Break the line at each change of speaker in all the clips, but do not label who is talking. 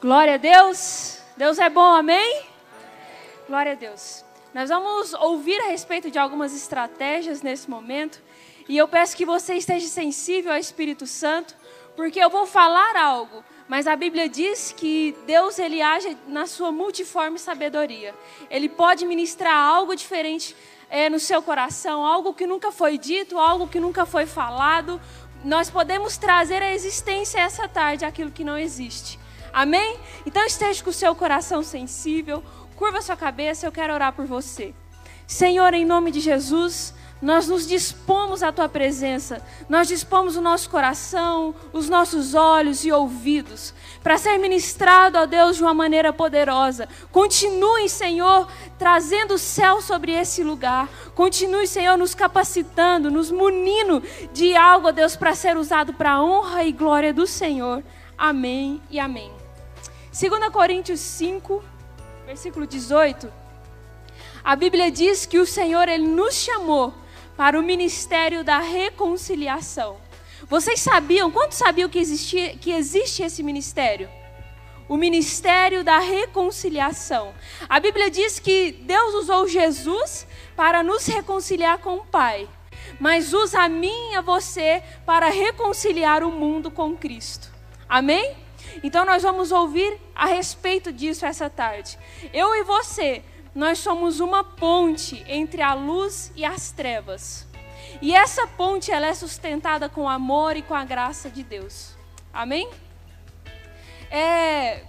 Glória a Deus. Deus é bom, amém? Glória a Deus. Nós vamos ouvir a respeito de algumas estratégias nesse momento. E eu peço que você esteja sensível ao Espírito Santo, porque eu vou falar algo, mas a Bíblia diz que Deus ele age na sua multiforme sabedoria. Ele pode ministrar algo diferente no seu coração, algo que nunca foi dito, algo que nunca foi falado. Nós podemos trazer à existência essa tarde aquilo que não existe. Amém? Então esteja com o seu coração sensível, curva sua cabeça, eu quero orar por você. Senhor, em nome de Jesus, nós nos dispomos à Tua presença, nós dispomos o nosso coração, os nossos olhos e ouvidos, para ser ministrado, ó Deus, de uma maneira poderosa. Continue, Senhor, trazendo o céu sobre esse lugar. Continue, Senhor, nos capacitando, nos munindo de algo, ó Deus, para ser usado para a honra e glória do Senhor. Amém e amém. 2 Coríntios 5, versículo 18, a Bíblia diz que o Senhor ele nos chamou para o ministério da reconciliação. Vocês sabiam, quantos sabiam que existe esse ministério? O ministério da reconciliação. A Bíblia diz que Deus usou Jesus para nos reconciliar com o Pai, mas usa a mim e a você para reconciliar o mundo com Cristo. Amém? Então nós vamos ouvir a respeito disso essa tarde. Eu e você, nós somos uma ponte entre a luz e as trevas. E essa ponte ela é sustentada com amor e com a graça de Deus. Amém?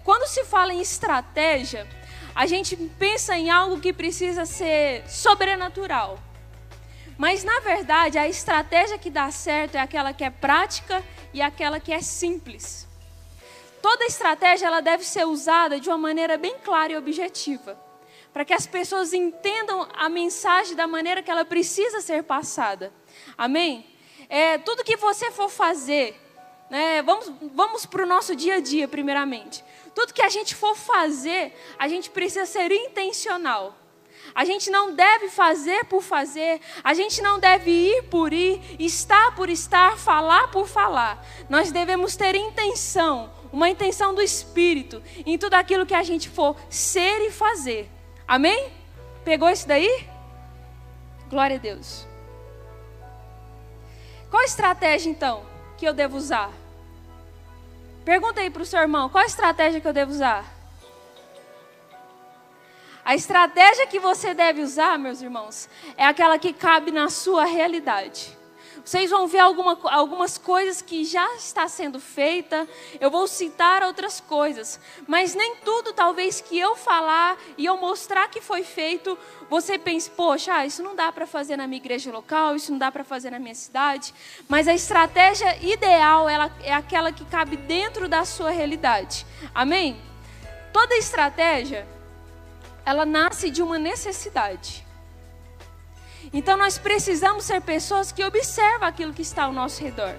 Quando se fala em estratégia, a gente pensa em algo que precisa ser sobrenatural. Mas na verdade a estratégia que dá certo é aquela que é prática e aquela que é simples. Toda estratégia ela deve ser usada de uma maneira bem clara e objetiva, para que as pessoas entendam a mensagem da maneira que ela precisa ser passada. Amém? Tudo que você for fazer, né, vamos para o nosso dia a dia primeiramente. Tudo que a gente for fazer, a gente precisa ser intencional. A gente não deve fazer por fazer, a gente não deve ir por ir, estar por estar, falar por falar. Nós devemos ter intenção, uma intenção do Espírito em tudo aquilo que a gente for ser e fazer. Amém? Pegou isso daí? Glória a Deus. Qual estratégia então que eu devo usar? Pergunta aí para o seu irmão, qual estratégia que eu devo usar? A estratégia que você deve usar, meus irmãos, é aquela que cabe na sua realidade. Vocês vão ver algumas coisas que já está sendo feita. Eu vou citar outras coisas. Mas nem tudo, talvez, que eu falar e eu mostrar que foi feito, você pense, poxa, isso não dá para fazer na minha igreja local, isso não dá para fazer na minha cidade. Mas a estratégia ideal ela é aquela que cabe dentro da sua realidade. Amém? Toda estratégia, ela nasce de uma necessidade. Então nós precisamos ser pessoas que observam aquilo que está ao nosso redor.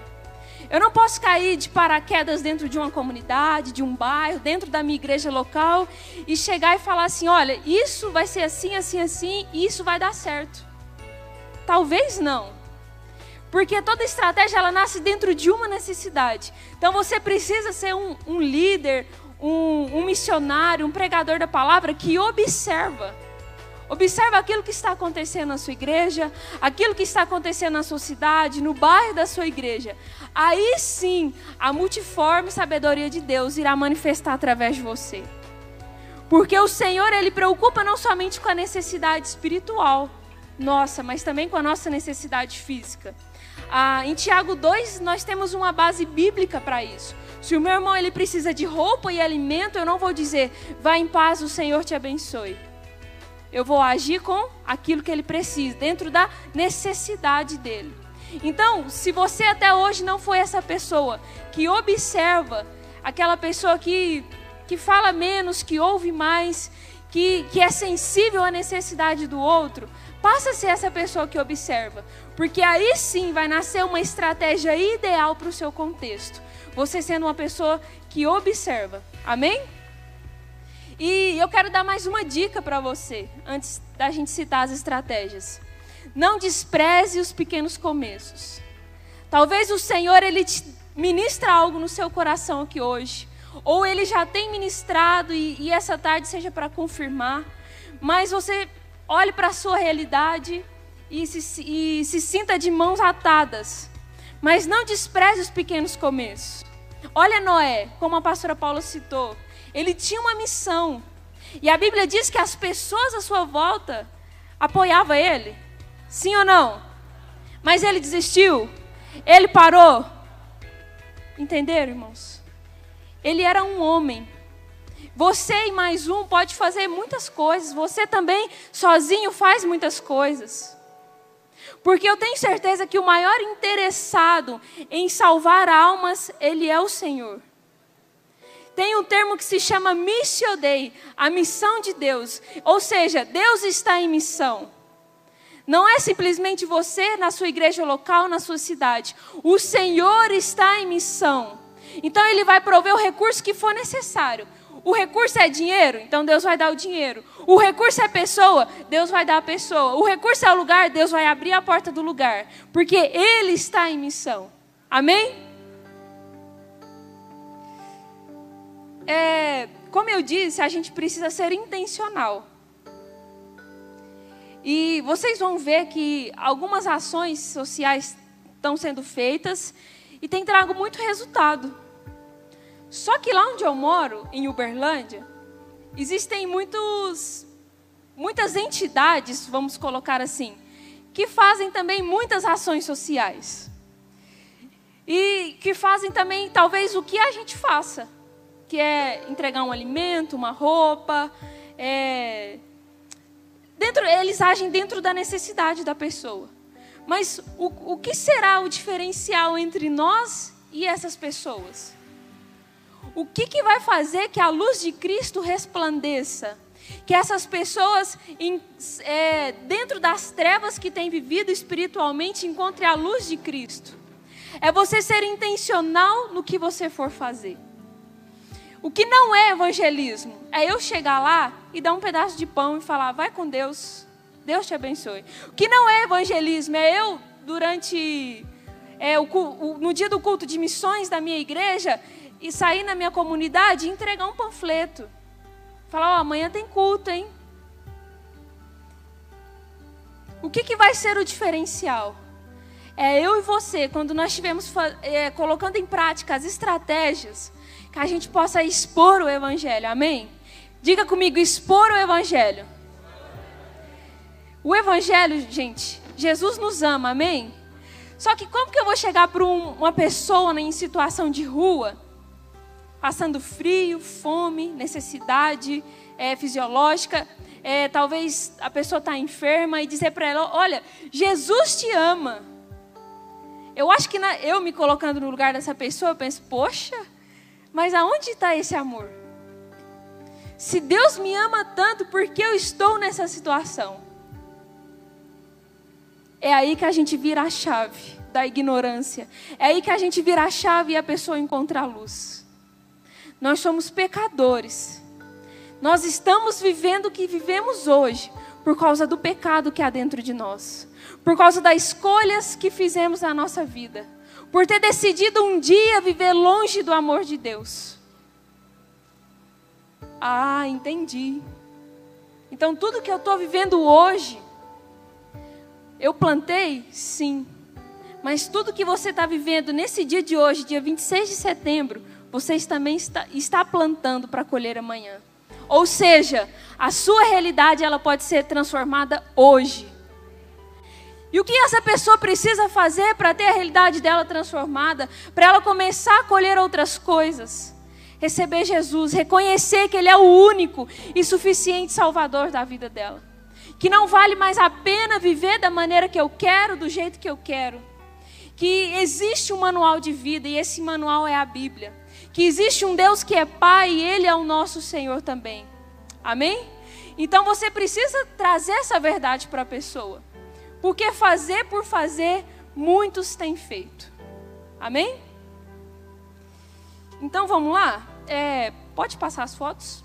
Eu não posso cair de paraquedas dentro de uma comunidade, de um bairro, dentro da minha igreja local e chegar e falar assim, olha, isso vai ser assim, assim, assim e isso vai dar certo. Talvez não. Porque toda estratégia ela nasce dentro de uma necessidade. Então você precisa ser um líder, um missionário, um pregador da palavra que observa. Observa aquilo que está acontecendo na sua igreja, aquilo que está acontecendo na sua cidade, no bairro da sua igreja. Aí sim, a multiforme sabedoria de Deus irá manifestar através de você. Porque o Senhor, Ele preocupa não somente com a necessidade espiritual nossa, mas também com a nossa necessidade física. Em Tiago 2, nós temos uma base bíblica para isso. Se o meu irmão ele precisa de roupa e alimento, eu não vou dizer, vá em paz, o Senhor te abençoe. Eu vou agir com aquilo que ele precisa, dentro da necessidade dele. Então, se você até hoje não foi essa pessoa que observa, aquela pessoa que fala menos, que ouve mais, que é sensível à necessidade do outro, passa a ser essa pessoa que observa. Porque aí sim vai nascer uma estratégia ideal para o seu contexto. Você sendo uma pessoa que observa. Amém? E eu quero dar mais uma dica para você, antes da gente citar as estratégias. Não despreze os pequenos começos. Talvez o Senhor, Ele te ministra algo no seu coração aqui hoje. ou ele já tem ministrado e essa tarde seja para confirmar, mas você olhe para a sua realidade e se sinta de mãos atadas, mas não despreze os pequenos começos. Olha Noé, como a pastora Paula citou, ele tinha uma missão, e a Bíblia diz que as pessoas à sua volta apoiavam ele, sim ou não? Mas ele desistiu? Ele parou? Entenderam, irmãos? Ele era um homem. Você e mais um pode fazer muitas coisas. Você também sozinho faz muitas coisas. Porque eu tenho certeza que o maior interessado em salvar almas, Ele é o Senhor. Tem um termo que se chama Missio Dei, a missão de Deus. Ou seja, Deus está em missão. Não é simplesmente você na sua igreja local, na sua cidade. O Senhor está em missão. Então Ele vai prover o recurso que for necessário. O recurso é dinheiro? Então Deus vai dar o dinheiro. O recurso é pessoa? Deus vai dar a pessoa. O recurso é o lugar? Deus vai abrir a porta do lugar. Porque Ele está em missão. Amém? Como eu disse, a gente precisa ser intencional. E vocês vão ver que algumas ações sociais estão sendo feitas e tem trago muito resultado. Só que lá onde eu moro, em Uberlândia, existem muitas entidades, vamos colocar assim, que fazem também muitas ações sociais. E que fazem também, talvez, o que a gente faça, que é entregar um alimento, uma roupa. Eles agem dentro da necessidade da pessoa. Mas o que será o diferencial entre nós e essas pessoas? O que vai fazer que a luz de Cristo resplandeça? Que essas pessoas, dentro das trevas que têm vivido espiritualmente, encontrem a luz de Cristo. É você ser intencional no que você for fazer. O que não é evangelismo é eu chegar lá e dar um pedaço de pão e falar, vai com Deus, Deus te abençoe. O que não é evangelismo é eu, no dia do culto de missões da minha igreja, e sair na minha comunidade e entregar um panfleto. Falar, amanhã tem culto, hein? O que vai ser o diferencial? É eu e você, quando nós estivermos colocando em prática as estratégias, que a gente possa expor o Evangelho, amém? Diga comigo, expor o Evangelho. O Evangelho, gente, Jesus nos ama, amém? Só que como que eu vou chegar para uma pessoa em situação de rua, passando frio, fome, necessidade fisiológica, talvez a pessoa está enferma, e dizer para ela, olha, Jesus te ama. Eu acho que eu me colocando no lugar dessa pessoa, eu penso, poxa, mas aonde está esse amor? Se Deus me ama tanto, por que eu estou nessa situação? É aí que a gente vira a chave da ignorância. É aí que a gente vira a chave e a pessoa encontra a luz. Nós somos pecadores. Nós estamos vivendo o que vivemos hoje por causa do pecado que há dentro de nós. Por causa das escolhas que fizemos na nossa vida. Por ter decidido um dia viver longe do amor de Deus. Ah, entendi. Então tudo que eu estou vivendo hoje, eu plantei? Sim. Mas tudo que você está vivendo nesse dia de hoje, dia 26 de setembro, você também está plantando para colher amanhã. Ou seja, a sua realidade ela pode ser transformada hoje. E o que essa pessoa precisa fazer para ter a realidade dela transformada? Para ela começar a colher outras coisas. Receber Jesus, reconhecer que Ele é o único e suficiente Salvador da vida dela. Que não vale mais a pena viver da maneira que eu quero, do jeito que eu quero. Que existe um manual de vida e esse manual é a Bíblia. Que existe um Deus que é Pai e Ele é o nosso Senhor também. Amém? Então você precisa trazer essa verdade para a pessoa. Porque fazer por fazer, muitos têm feito. Amém? Então vamos lá? Pode passar as fotos?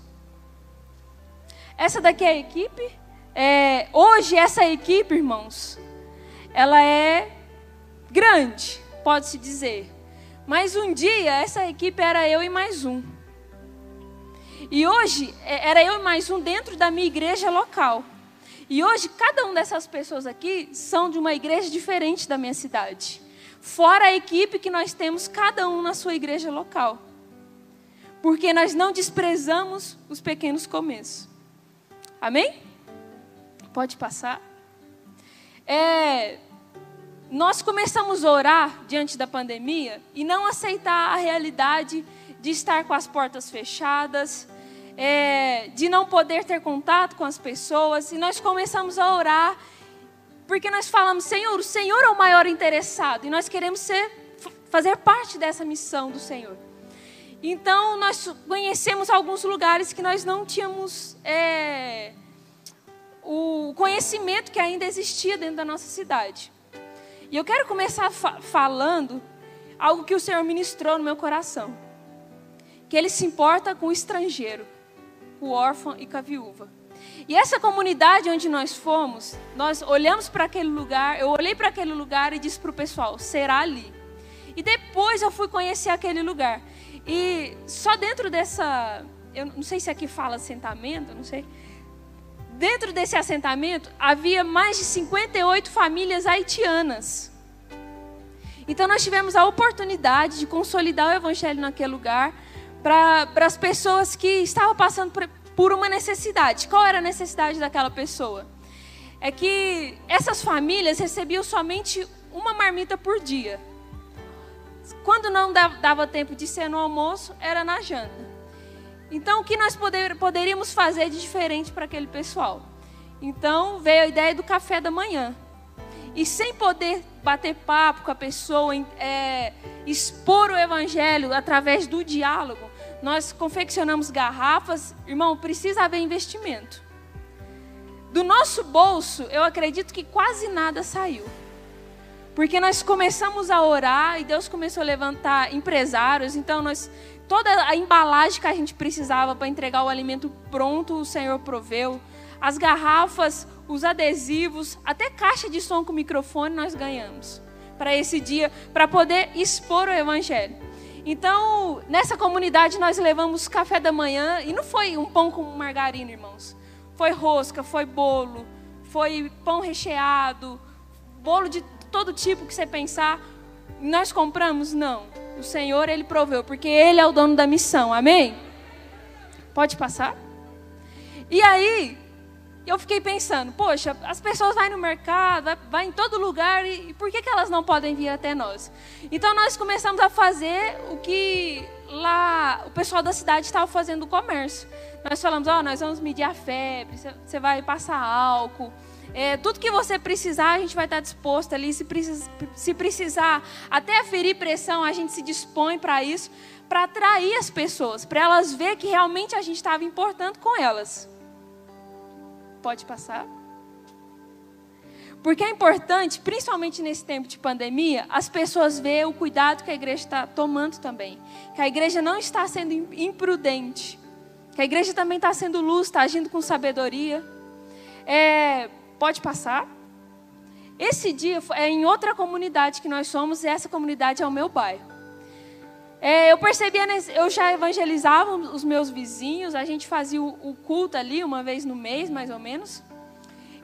Essa daqui é a equipe. Hoje essa equipe, irmãos, ela é grande, pode-se dizer. Mas um dia essa equipe era eu e mais um. E hoje, era eu e mais um dentro da minha igreja local. E hoje, cada uma dessas pessoas aqui são de uma igreja diferente da minha cidade. Fora a equipe que nós temos, cada um na sua igreja local. Porque nós não desprezamos os pequenos começos. Amém? Pode passar. Nós começamos a orar diante da pandemia e não aceitar a realidade de estar com as portas fechadas, de não poder ter contato com as pessoas. E nós começamos a orar porque nós falamos, Senhor, o Senhor é o maior interessado e nós queremos fazer parte dessa missão do Senhor. Então nós conhecemos alguns lugares que nós não tínhamos o conhecimento que ainda existia dentro da nossa cidade. E eu quero começar falando algo que o Senhor ministrou no meu coração. Que Ele se importa com o estrangeiro, com o órfão e com a viúva. E essa comunidade onde nós fomos, nós olhamos para aquele lugar, eu olhei para aquele lugar e disse para o pessoal, será ali. E depois eu fui conhecer aquele lugar. E só dentro dessa, eu não sei se aqui fala assentamento, não sei. Dentro desse assentamento havia mais de 58 famílias haitianas. Então nós tivemos a oportunidade de consolidar o evangelho naquele lugar para as pessoas que estavam passando por uma necessidade. Qual era a necessidade daquela pessoa? É que essas famílias recebiam somente uma marmita por dia. Quando não dava tempo de ser no almoço, era na janta. Então, o que nós poderíamos fazer de diferente para aquele pessoal? Então, veio a ideia do café da manhã. E sem poder bater papo com a pessoa, expor o evangelho através do diálogo, nós confeccionamos garrafas. Irmão, precisa haver investimento. Do nosso bolso, eu acredito que quase nada saiu. Porque nós começamos a orar e Deus começou a levantar empresários. Então, toda a embalagem que a gente precisava para entregar o alimento pronto, o Senhor proveu. As garrafas, os adesivos, até caixa de som com microfone nós ganhamos. Para esse dia, para poder expor o evangelho. Então, nessa comunidade nós levamos café da manhã. E não foi um pão com margarina, irmãos. Foi rosca, foi bolo, foi pão recheado, bolo de todo tipo que você pensar. Nós compramos? Não. O Senhor, Ele proveu, porque Ele é o dono da missão. Amém? Pode passar? E aí, eu fiquei pensando, poxa, as pessoas vão no mercado, vai em todo lugar, e por que elas não podem vir até nós? Então, nós começamos a fazer o que lá o pessoal da cidade estava fazendo do comércio. Nós falamos, nós vamos medir a febre, você vai passar álcool. Tudo que você precisar, a gente vai estar disposto ali. Se precisar até aferir pressão, a gente se dispõe para isso, para atrair as pessoas, para elas verem que realmente a gente estava importando com elas. Pode passar? Porque é importante, principalmente nesse tempo de pandemia, as pessoas verem o cuidado que a igreja está tomando também. Que a igreja não está sendo imprudente. Que a igreja também está sendo luz, está agindo com sabedoria. Pode passar? Esse dia é em outra comunidade que nós somos, e essa comunidade é o meu bairro. Eu percebi, eu já evangelizava os meus vizinhos, a gente fazia o culto ali uma vez no mês, mais ou menos.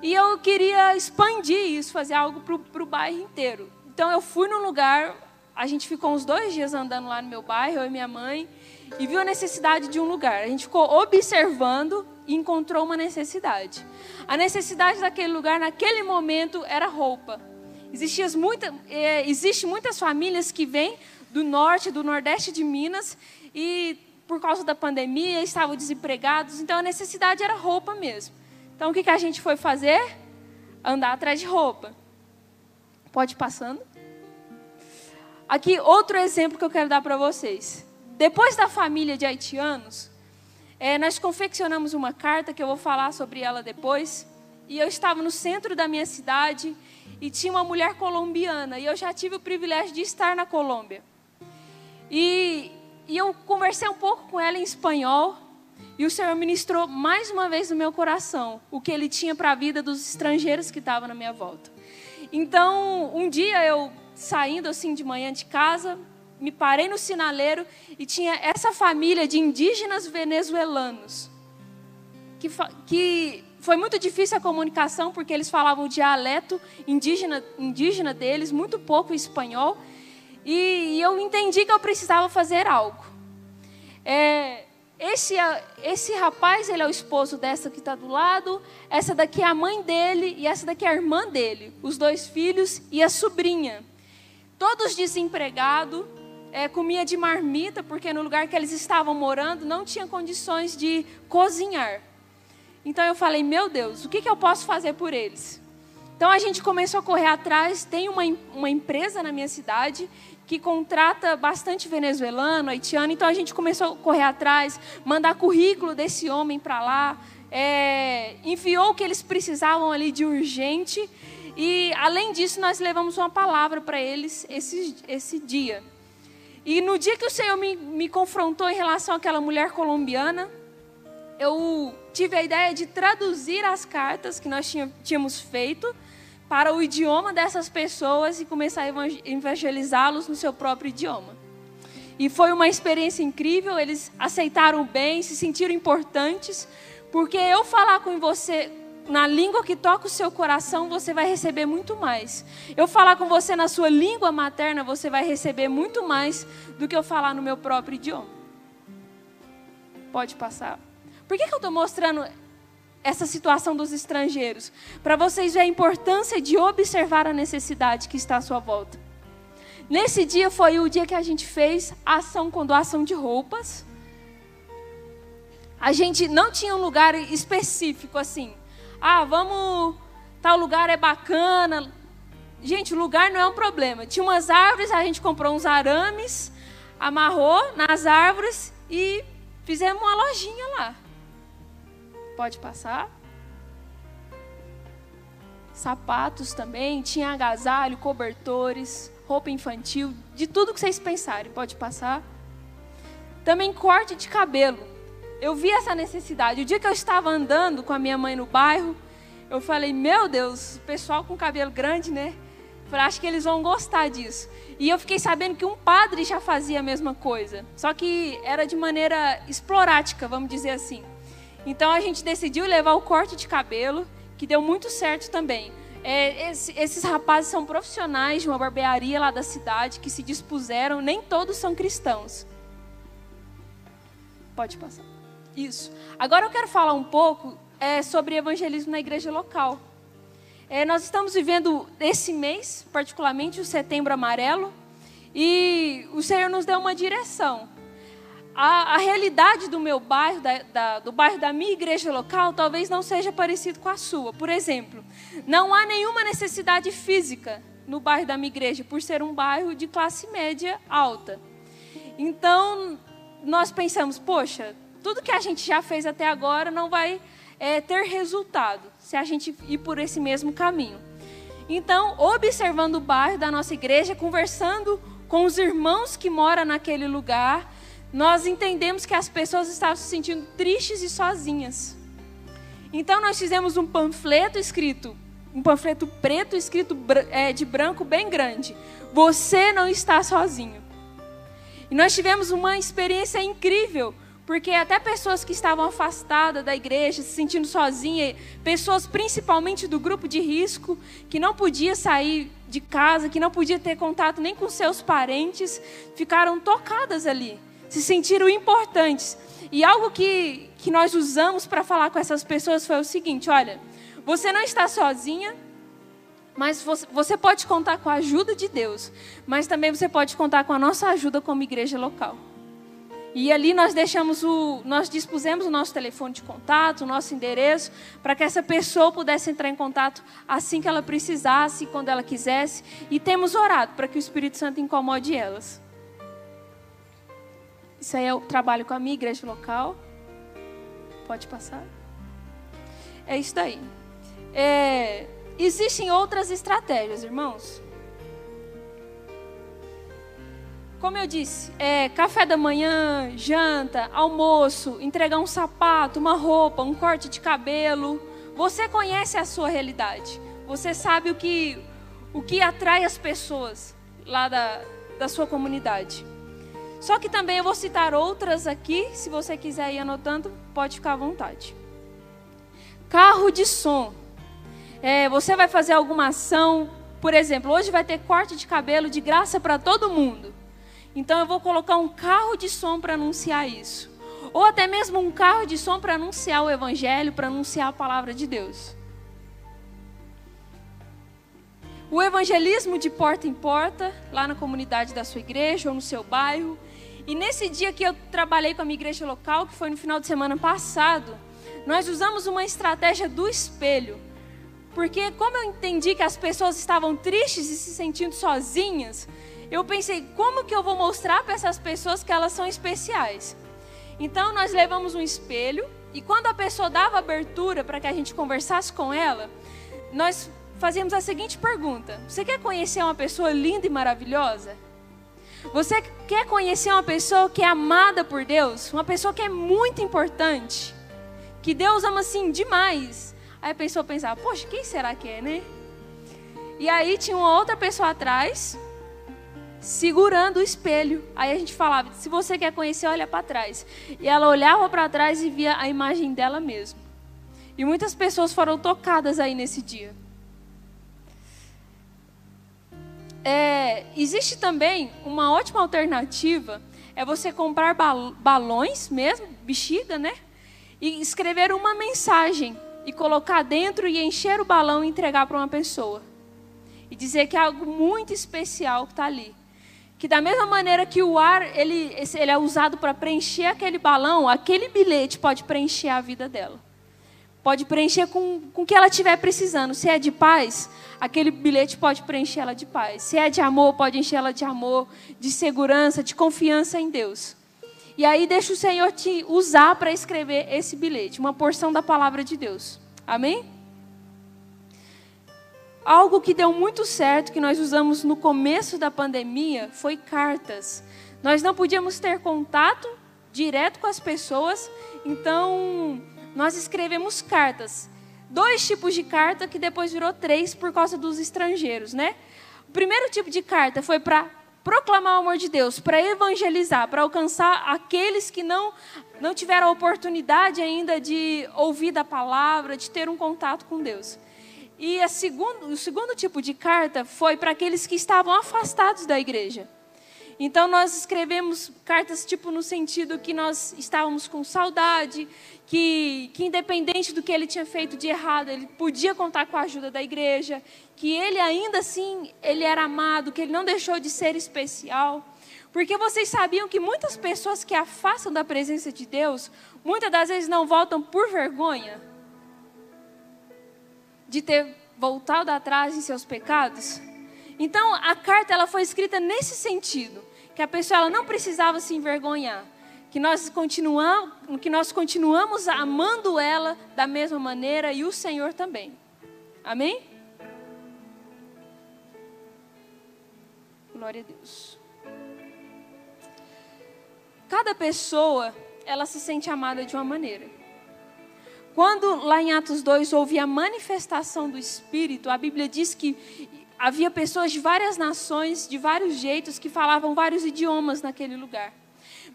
E eu queria expandir isso, fazer algo para o bairro inteiro. Então eu fui num lugar, a gente ficou uns 2 dias andando lá no meu bairro, eu e minha mãe, e viu a necessidade de um lugar. A gente ficou observando e encontrou uma necessidade. A necessidade daquele lugar, naquele momento, era roupa. Existem muitas famílias que vêm do norte, do nordeste de Minas, e por causa da pandemia estavam desempregados, então a necessidade era roupa mesmo. Então o que a gente foi fazer? Andar atrás de roupa. Pode ir passando. Aqui outro exemplo que eu quero dar para vocês. Depois da família de haitianos, nós confeccionamos uma carta, que eu vou falar sobre ela depois, e eu estava no centro da minha cidade, e tinha uma mulher colombiana, e eu já tive o privilégio de estar na Colômbia. E eu conversei um pouco com ela em espanhol, e o Senhor ministrou mais uma vez no meu coração o que Ele tinha para a vida dos estrangeiros que estavam na minha volta. Então, um dia eu saindo assim de manhã de casa, me parei no sinaleiro e tinha essa família de indígenas venezuelanos. Que foi muito difícil a comunicação, porque eles falavam o dialeto indígena deles, muito pouco espanhol. E eu entendi que eu precisava fazer algo. Esse rapaz, ele é o esposo dessa que está do lado, essa daqui é a mãe dele e essa daqui é a irmã dele, os 2 filhos e a sobrinha. Todos desempregados, comia de marmita, porque no lugar que eles estavam morando não tinha condições de cozinhar. Então eu falei, meu Deus, o que eu posso fazer por eles? Então a gente começou a correr atrás. Tem uma empresa na minha cidade que contrata bastante venezuelano, haitiano. Então a gente começou a correr atrás, mandar currículo desse homem para lá, enviou o que eles precisavam ali de urgente. E além disso, nós levamos uma palavra para eles esse dia. E no dia que o Senhor me confrontou em relação àquela mulher colombiana, eu tive a ideia de traduzir as cartas que nós tínhamos feito para o idioma dessas pessoas e começar a evangelizá-los no seu próprio idioma. E foi uma experiência incrível, eles aceitaram bem, se sentiram importantes, porque eu falar com você na língua que toca o seu coração, você vai receber muito mais. Eu falar com você na sua língua materna, você vai receber muito mais do que eu falar no meu próprio idioma. Pode passar. Por que eu estou mostrando essa situação dos estrangeiros? Para vocês verem a importância de observar a necessidade que está à sua volta. Nesse dia foi o dia que a gente fez a ação com doação de roupas. A gente não tinha um lugar específico assim. Vamos, tal lugar é bacana. Gente, o lugar não é um problema. Tinha umas árvores, a gente comprou uns arames, amarrou nas árvores e fizemos uma lojinha lá. Pode passar. Sapatos também, tinha agasalho, cobertores, roupa infantil, de tudo que vocês pensarem. Pode passar. Também corte de cabelo. Eu vi essa necessidade. O dia que eu estava andando com a minha mãe no bairro, eu falei, meu Deus, o pessoal com cabelo grande, né? Eu falei, acho que eles vão gostar disso. E eu fiquei sabendo que um padre já fazia a mesma coisa. Só que era de maneira esporádica, vamos dizer assim. Então a gente decidiu levar o corte de cabelo, que deu muito certo também. Esses rapazes são profissionais de uma barbearia lá da cidade, que se dispuseram, nem todos são cristãos. Pode passar. Isso. Agora eu quero falar um pouco sobre evangelismo na igreja local. Nós estamos vivendo esse mês, particularmente o Setembro Amarelo, e o Senhor nos deu uma direção. A realidade do meu bairro, do bairro da minha igreja local, talvez não seja parecido com a sua. Por exemplo, não há nenhuma necessidade física no bairro da minha igreja, por ser um bairro de classe média alta. Então, nós pensamos, poxa, tudo que a gente já fez até agora não vai ter resultado se a gente ir por esse mesmo caminho. Então, observando o bairro da nossa igreja, conversando com os irmãos que moram naquele lugar, nós entendemos que as pessoas estavam se sentindo tristes e sozinhas. Então nós fizemos um panfleto preto escrito de branco bem grande. Você não está sozinho. E nós tivemos uma experiência incrível, porque até pessoas que estavam afastadas da igreja, se sentindo sozinhas, pessoas principalmente do grupo de risco, que não podia sair de casa, que não podia ter contato nem com seus parentes, ficaram tocadas ali. Se sentiram importantes. E algo que nós usamos para falar com essas pessoas foi o seguinte, olha, você não está sozinha, mas você pode contar com a ajuda de Deus, mas também você pode contar com a nossa ajuda como igreja local. E ali nós dispusemos o nosso telefone de contato, o nosso endereço, para que essa pessoa pudesse entrar em contato assim que ela precisasse, quando ela quisesse, e temos orado para que o Espírito Santo incomode elas. Isso aí é o trabalho com a minha igreja local. Pode passar. É isso daí. Existem outras estratégias, irmãos. Como eu disse, café da manhã, janta, almoço, entregar um sapato, uma roupa, um corte de cabelo. Você conhece a sua realidade. Você sabe o que atrai as pessoas lá da sua comunidade. Só que também eu vou citar outras aqui, se você quiser ir anotando, pode ficar à vontade. Carro de som. Você vai fazer alguma ação, por exemplo, hoje vai ter corte de cabelo de graça para todo mundo. Então eu vou colocar um carro de som para anunciar isso. Ou até mesmo um carro de som para anunciar o evangelho, para anunciar a palavra de Deus. O evangelismo de porta em porta, lá na comunidade da sua igreja ou no seu bairro. E nesse dia que eu trabalhei com a minha igreja local, que foi no final de semana passado, nós usamos uma estratégia do espelho. Porque como eu entendi que as pessoas estavam tristes e se sentindo sozinhas, eu pensei, como que eu vou mostrar para essas pessoas que elas são especiais? Então nós levamos um espelho e quando a pessoa dava abertura para que a gente conversasse com ela, nós fazíamos a seguinte pergunta: você quer conhecer uma pessoa linda e maravilhosa? Você quer conhecer uma pessoa que é amada por Deus? Uma pessoa que é muito importante? Que Deus ama assim demais? Aí a pessoa pensava, poxa, quem será que é, né? E aí tinha uma outra pessoa atrás, segurando o espelho. Aí a gente falava, se você quer conhecer, olha para trás. E ela olhava para trás e via a imagem dela mesma. E muitas pessoas foram tocadas aí nesse dia. Existe também uma ótima alternativa, é você comprar balões mesmo, bexiga, né? E escrever uma mensagem e colocar dentro e encher o balão e entregar para uma pessoa. E dizer que é algo muito especial que está ali. Que da mesma maneira que o ar ele é usado para preencher aquele balão, aquele bilhete pode preencher a vida dela. Pode preencher com o que ela estiver precisando. Se é de paz, aquele bilhete pode preencher ela de paz. Se é de amor, pode encher ela de amor, de segurança, de confiança em Deus. E aí deixa o Senhor te usar para escrever esse bilhete, uma porção da palavra de Deus. Amém? Algo que deu muito certo, que nós usamos no começo da pandemia, foi cartas. Nós não podíamos ter contato direto com as pessoas, então nós escrevemos cartas. 2 tipos de carta, que depois virou 3 por causa dos estrangeiros, né? O primeiro tipo de carta foi para proclamar o amor de Deus, para evangelizar, para alcançar aqueles que não tiveram a oportunidade ainda de ouvir da palavra, de ter um contato com Deus. E o segundo tipo de carta foi para aqueles que estavam afastados da igreja. Então nós escrevemos cartas tipo no sentido que nós estávamos com saudade, que independente do que ele tinha feito de errado, ele podia contar com a ajuda da igreja, que ele ainda assim, ele era amado, que ele não deixou de ser especial. Porque vocês sabiam que muitas pessoas que afastam da presença de Deus, muitas das vezes não voltam por vergonha de ter voltado atrás em seus pecados? Então a carta ela foi escrita nesse sentido, que a pessoa ela não precisava se envergonhar, que nós continuamos amando ela da mesma maneira e o Senhor também. Amém? Glória a Deus. Cada pessoa, ela se sente amada de uma maneira. Quando lá em Atos 2 houve a manifestação do Espírito, a Bíblia diz que havia pessoas de várias nações, de vários jeitos, que falavam vários idiomas naquele lugar.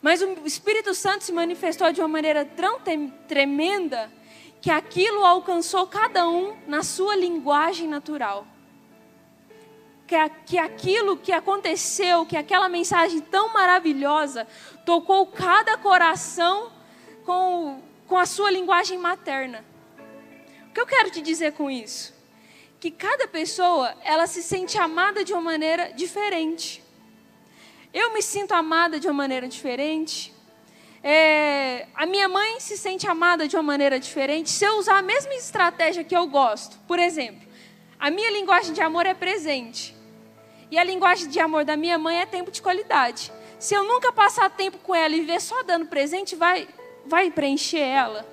Mas o Espírito Santo se manifestou de uma maneira tão tremenda que aquilo alcançou cada um na sua linguagem natural. Que aquilo que aconteceu, que aquela mensagem tão maravilhosa tocou cada coração com a sua linguagem materna. O que eu quero te dizer com isso? Que cada pessoa, ela se sente amada de uma maneira diferente. Eu me sinto amada de uma maneira diferente. A minha mãe se sente amada de uma maneira diferente. Se eu usar a mesma estratégia que eu gosto, por exemplo, a minha linguagem de amor é presente. E a linguagem de amor da minha mãe é tempo de qualidade. Se eu nunca passar tempo com ela e viver só dando presente, vai preencher ela?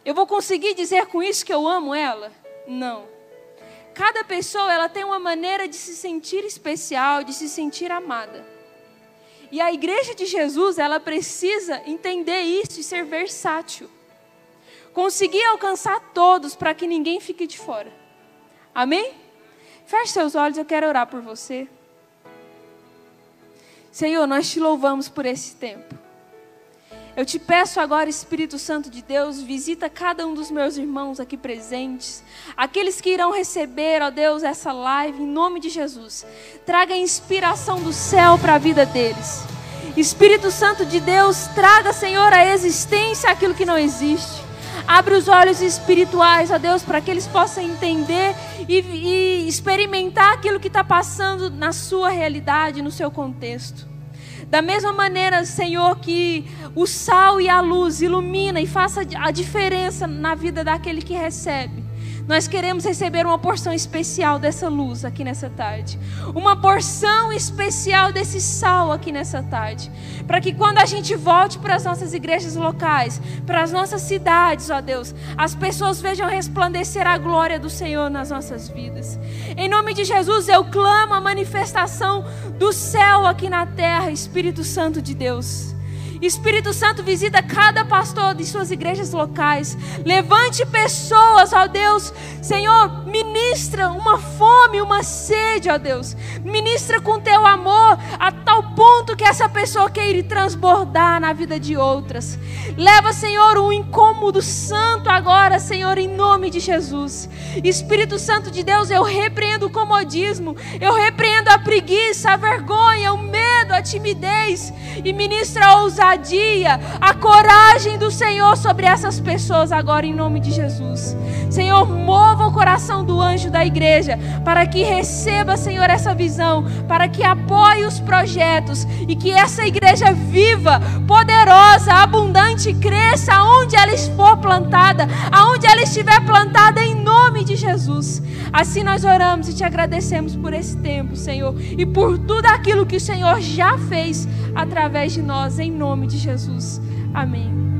Eu vou conseguir dizer com isso que eu amo ela? Não. Cada pessoa ela tem uma maneira de se sentir especial, de se sentir amada. E a igreja de Jesus, ela precisa entender isso e ser versátil. Conseguir alcançar todos para que ninguém fique de fora. Amém? Feche seus olhos, eu quero orar por você. Senhor, nós te louvamos por esse tempo. Eu te peço agora, Espírito Santo de Deus, visita cada um dos meus irmãos aqui presentes, aqueles que irão receber, ó Deus, essa live, em nome de Jesus. Traga a inspiração do céu para a vida deles. Espírito Santo de Deus, traga, Senhor, a existência aquilo que não existe. Abre os olhos espirituais, ó Deus, para que eles possam entender e experimentar aquilo que está passando na sua realidade, no seu contexto. Da mesma maneira, Senhor, que o sal e a luz ilumina e faça a diferença na vida daquele que recebe. Nós queremos receber uma porção especial dessa luz aqui nessa tarde. Uma porção especial desse sal aqui nessa tarde. Para que quando a gente volte para as nossas igrejas locais, para as nossas cidades, ó Deus, as pessoas vejam resplandecer a glória do Senhor nas nossas vidas. Em nome de Jesus, eu clamo a manifestação do céu aqui na terra, Espírito Santo de Deus. Espírito Santo, visita cada pastor de suas igrejas locais. Levante pessoas, ó Deus. Senhor, ministra uma fome, uma sede, ó Deus. Ministra com teu amor a tal ponto que essa pessoa queira transbordar na vida de outras. Leva, Senhor, um incômodo santo agora, Senhor, em nome de Jesus. Espírito Santo de Deus, eu repreendo o comodismo. Eu repreendo a preguiça, a vergonha, o medo, a timidez. E ministra a ousadia, a coragem do Senhor sobre essas pessoas agora, em nome de Jesus. Senhor, mova o coração do anjo da igreja, para que receba, Senhor, essa visão, para que apoie os projetos, e que essa igreja viva, poderosa, abundante, cresça aonde ela for plantada, aonde ela estiver plantada, em nome de Jesus. Assim nós oramos e te agradecemos por esse tempo, Senhor, e por tudo aquilo que o Senhor já fez através de nós, em nome de Jesus. Amém.